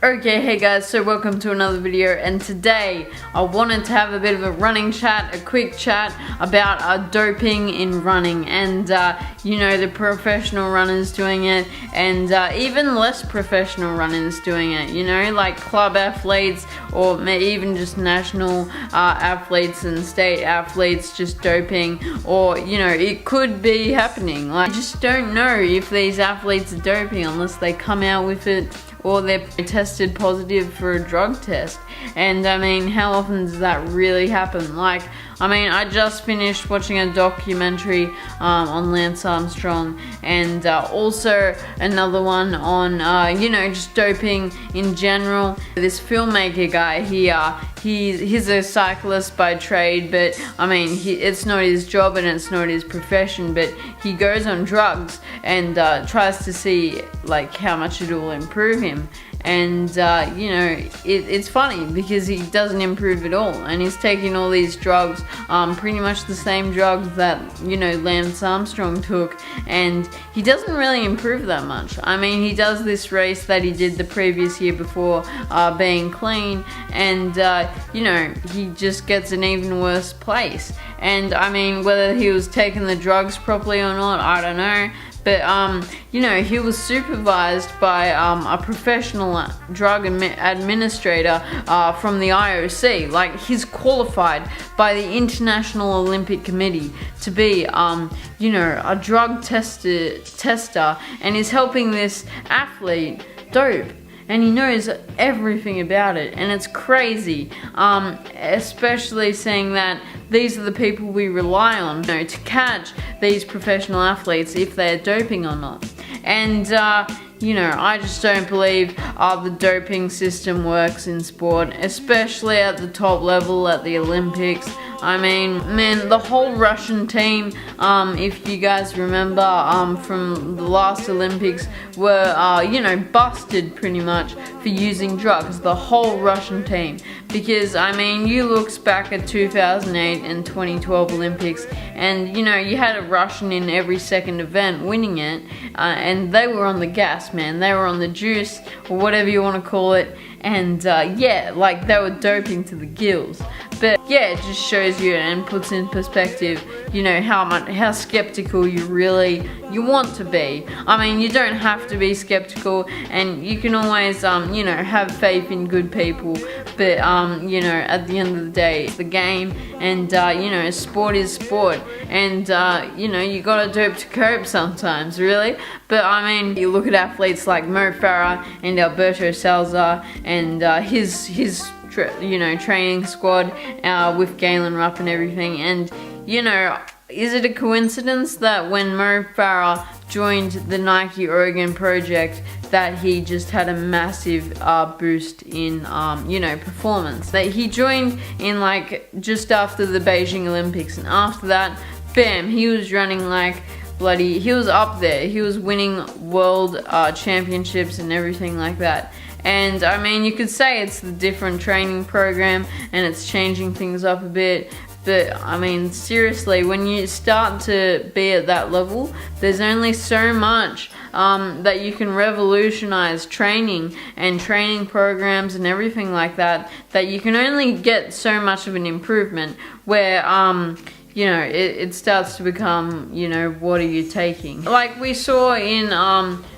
Okay, hey guys, so welcome to another video, and today I wanted to have a bit of a running chat, a quick chat about doping in running, and you know, the professional runners doing it, and even less professional runners doing it, you know, like club athletes or even just national athletes and state athletes just doping, or you know, it could be happening. Like, I just don't know if these athletes are doping unless they come out with it or they're tested positive for a drug test. And I mean, how often does that really happen? Like, I mean, I just finished watching a documentary on Lance Armstrong, and also another one on, you know, just doping in general. This filmmaker guy, he's a cyclist by trade, but I mean, it's not his job and it's not his profession, but he goes on drugs and tries to see like how much it will improve him. And you know, it's funny because he doesn't improve at all, and he's taking all these drugs, pretty much the same drugs that, you know, Lance Armstrong took, and he doesn't really improve that much. I mean, he does this race that he did the previous year before, being clean, and you know, he just gets an even worse place. And I mean, whether he was taking the drugs properly or not, I don't know. But, you know, he was supervised by a professional drug administrator from the IOC. Like, he's qualified by the International Olympic Committee to be, you know, a drug tester, and is helping this athlete dope. And he knows everything about it, and it's crazy, especially seeing that these are the people we rely on, you know, to catch these professional athletes if they're doping or not. And you know, I just don't believe the doping system works in sport, especially at the top level at the Olympics. I mean, man, the whole Russian team, if you guys remember from the last Olympics, were, you know, busted pretty much for using drugs, the whole Russian team. Because, I mean, you look back at 2008 and 2012 Olympics, and, you know, you had a Russian in every second event winning it, and they were on the gas, man. They were on the juice, or whatever you want to call it, and yeah, like, they were doping to the gills. But yeah, it just shows you and puts in perspective, you know, how skeptical you want to be. I mean, you don't have to be skeptical, and you can always, you know, have faith in good people. But you know, at the end of the day, it's the game, and you know, sport is sport, and you know, you gotta dope to cope sometimes, really. But I mean, you look at athletes like Mo Farah and Alberto Salazar, and his you know, training squad with Galen Rupp and everything. And you know, is it a coincidence that when Mo Farah joined the Nike Oregon project, that he just had a massive boost in you know, performance? That he joined in like just after the Beijing Olympics, and after that, bam, he was running like bloody, he was up there, he was winning world championships and everything like that. And I mean, you could say it's the different training program and it's changing things up a bit, but I mean, seriously, when you start to be at that level, there's only so much that you can revolutionize training and training programs and everything like that, that you can only get so much of an improvement where you know, it starts to become, you know, what are you taking? Like we saw in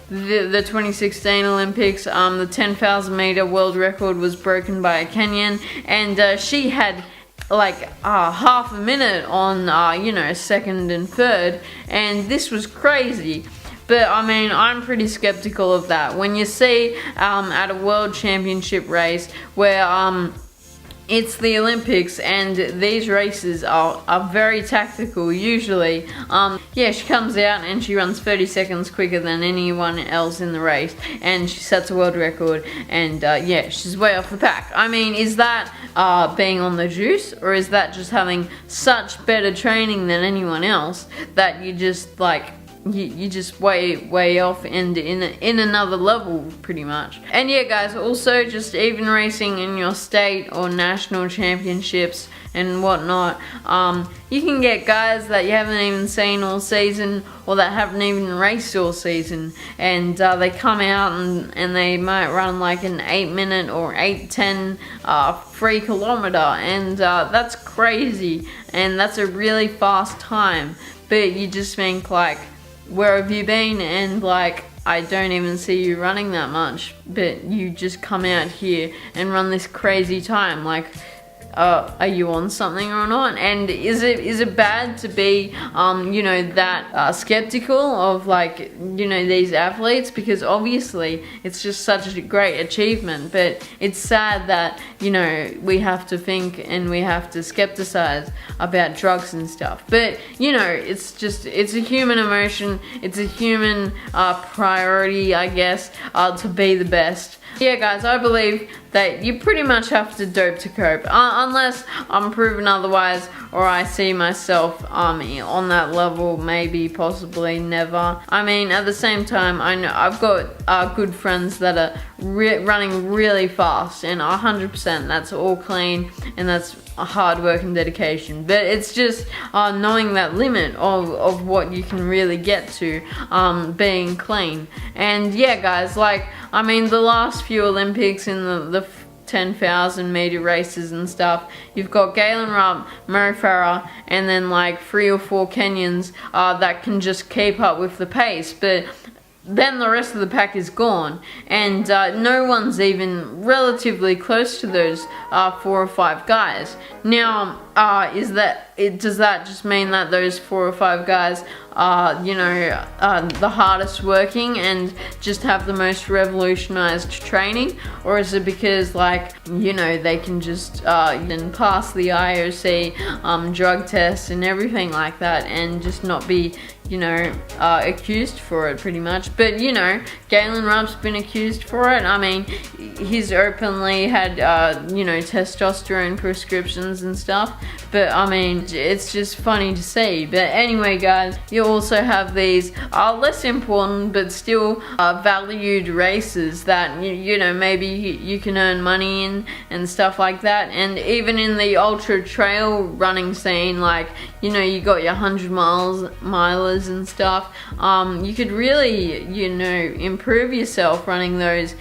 the 2016 Olympics, the 10,000 meter world record was broken by a Kenyan, and she had like half a minute on, you know, second and third, and this was crazy. But I mean, I'm pretty skeptical of that. When you see at a world championship race where it's the Olympics and these races are very tactical usually. Yeah, she comes out and she runs 30 seconds quicker than anyone else in the race, and she sets a world record, and yeah, she's way off the pack. I mean, is that being on the juice, or is that just having such better training than anyone else that you just like, you just way off and in another level pretty much? And yeah guys, also just even racing in your state or national championships, and whatnot. You can get guys that you haven't even seen all season, or that haven't even raced all season, and they come out and they might run like an 8-minute or 8:10 3 kilometer, and that's crazy, and that's a really fast time. But you just think like, where have you been? And like, I don't even see you running that much, but you just come out here and run this crazy time. Like, are you on something or not? And is it bad to be you know, that skeptical of, like, you know, these athletes? Because obviously it's just such a great achievement, but it's sad that, you know, we have to think and we have to skepticize about drugs and stuff. But you know, it's a human emotion, it's a human priority, I guess, to be the best. Yeah guys, I believe that you pretty much have to dope to cope, unless I'm proven otherwise, or I see myself on that level, maybe, possibly, never. I mean, at the same time, I know I've got good friends that are running really fast, and 100% that's all clean, and that's hard work and dedication. But it's just knowing that limit of what you can really get to, being clean. And yeah guys, like, I mean, the last few Olympics in the 10,000 meter races and stuff, you've got Galen Rupp, Mo Farah, and then like 3 or 4 Kenyans that can just keep up with the pace. But then the rest of the pack is gone, and no one's even relatively close to those 4 or 5 guys. Now, does that just mean that those 4 or 5 guys are, you know, the hardest working and just have the most revolutionized training? Or is it because, like, you know, they can just then pass the IOC drug tests and everything like that, and just not be, you know, accused for it, pretty much? But you know, Galen Rupp's been accused for it. I mean, he's openly had you know, testosterone prescriptions and stuff. But I mean, it's just funny to see. But anyway guys, you also have these less important but still valued races that you know, maybe you can earn money in and stuff like that. And even in the ultra trail running scene, like, you know, you got your 100-milers and stuff, you could really, you know, improve yourself running those,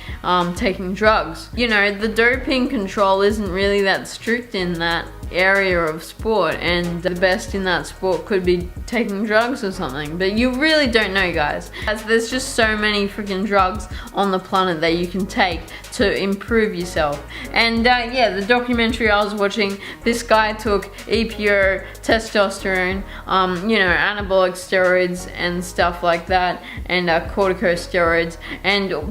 taking drugs. You know, the doping control isn't really that strict in that area of sport, and the best in that sport could be taking drugs or something, but you really don't know, guys, as there's just so many freaking drugs on the planet that you can take to improve yourself. And yeah, the documentary I was watching, this guy took EPO, testosterone, you know, anabolic steroids and stuff like that, and corticosteroids,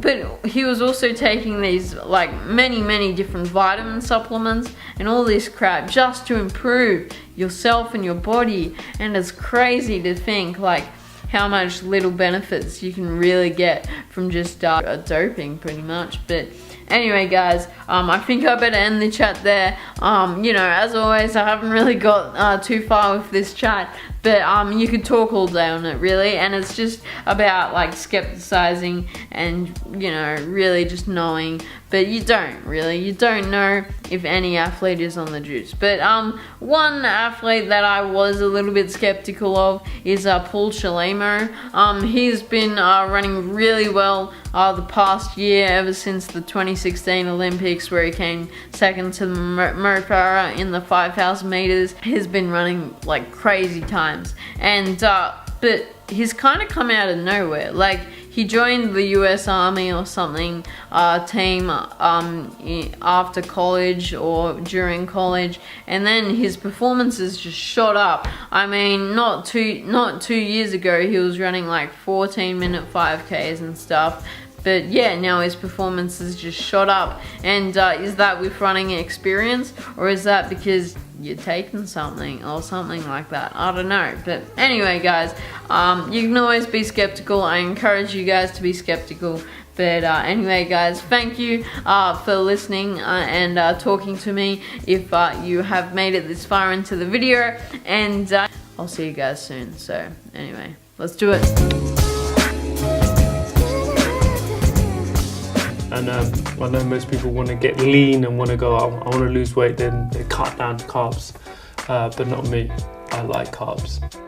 but he was also taking these, like, many different vitamin supplements and all this crap just to improve yourself and your body. And it's crazy to think, like, how much little benefits you can really get from just doping, pretty much. But anyway guys, I think I better end the chat there. You know, as always, I haven't really got too far with this chat, but you could talk all day on it, really. And it's just about, like, skepticizing and, you know, really just knowing. But you don't know if any athlete is on the juice. But one athlete that I was a little bit skeptical of is Paul Chelimo. He's been running really well the past year, ever since the 2016 Olympics, where he came second to Mo Farah in the 5,000 meters. He's been running like crazy times, and but he's kind of come out of nowhere. Like, he joined the US Army or something team after college or during college, and then his performances just shot up. I mean, not two years ago he was running like 14-minute 5Ks and stuff. But yeah, now his performances just shot up. And is that with running experience, or is that because you're taking something or something like that? I don't know. But anyway guys, you can always be skeptical. I encourage you guys to be skeptical. But anyway guys, thank you for listening and talking to me, if you have made it this far into the video. And I'll see you guys soon. So anyway, let's do it. And I know most people want to get lean and want to go, I want to lose weight, then they cut down to carbs, but not me. I like carbs.